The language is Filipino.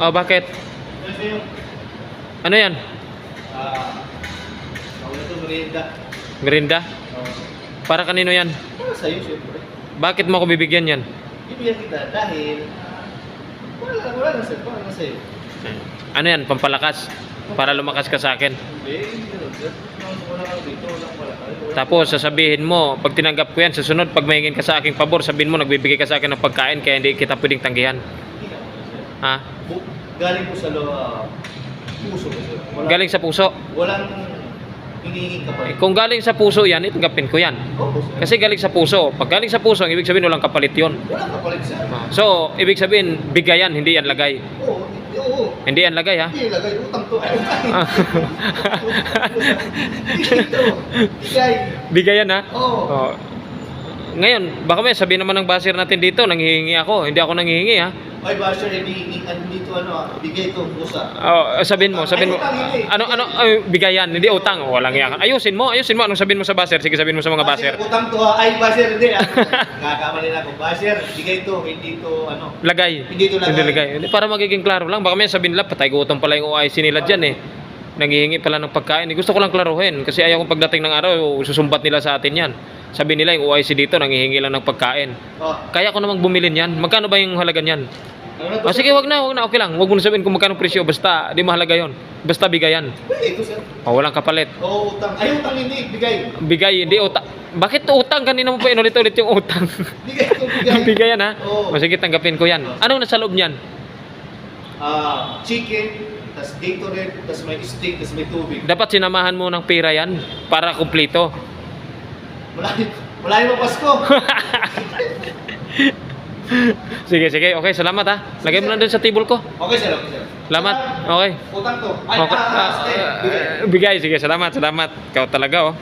Oh, bakit? Ano yan? Ako na ito, merienda. Merinda? Para kanino yan? Para sa'yo, siyempre. Bakit mo ako bibigyan yan? Bibigyan kita dahil wala lang sa'yo. Wala lang sa'yo. Ano yan? Pampalakas? Para lumakas ka sa akin? Hindi, wala kang dito, wala kang. Tapos sasabihin mo, pag tinanggap ko yan, sa sunod, pag mahingin ka sa aking pabor, sabihin mo, nagbibigay ka sa akin ng pagkain, kaya hindi kita pwedeng tanggihan. Ha? Galing po sa puso. Galing sa puso. Walang hinihinging ka pa. Kung galing sa puso yan, itanggapin ko yan. Kasi galing sa puso. Pag galing sa puso, ang ibig sabihin walang kapalit yun. Walang kapalit sir. So, ibig sabihin, bigayan, hindi yan lagay. Oo. Hindi yan lagay, ha? Hindi lagay, utang to. Bigay. Bigayan, ha? Oo. Oh. Ngayon, baka may sabihin naman ng basher natin dito, nanghihingi ako. Hindi ako nanghihingi, ha? Ay, basher, hindi dito bigay to, busa. Oh, sabihin mo. Bigayan, hindi utang. Walang yan. Ayusin mo. Anong sabihin mo sa basher? Sige, sabihin mo sa mga basher. Utang to, ay, basher, hindi. Kakamali na ako. Basher, bigay to, hindi to, Lagay. Hindi to lagay. Hindi lagay. Hindi, para magiging klaro lang. Baka may sabihin nila, patay gutom pala yung OIC nila dyan, eh. Nanghihingi pala ng pagkain. Gusto ko lang klaruhin. Kasi ayaw kong pagdating ng araw, susumbat nila sa atin yan. Sabi nila, yung OIC dito, nanghihingi lang ng pagkain. Oh. Kaya ko namang bumili niyan. Magkano ba yung halaga niyan? Ano Sige, wag na. Okay lang. Wag mo na sabihin kung magkano presyo. Basta, di mahalaga yon. Basta bigayan. Ito, sir. Walang kapalit. Oo, utang. Ay, utang hindi, bigay. Bigay, hindi utang. Bakit utang? Kanina mo pa inulit-ulit yung utang. Bigay to, bigay. Bigayan, ha? Oo. Sige, tanggapin ko yan. Anong nasa loob niyan? Chicken, tas Gatorade, tas may steak, tas may tubig. Dapat sinamahan mo ng pera yan para kumplito. Malayo mo Pasko. Sige. Okay, salamat, ha. Lagay mo lang doon sa table ko. Okay, sir. Okay, sir. Salamat. Okay. Utang to. Ay, Okay. steak. Bigay. Bigay. Sige, salamat. Ikaw talaga, oh.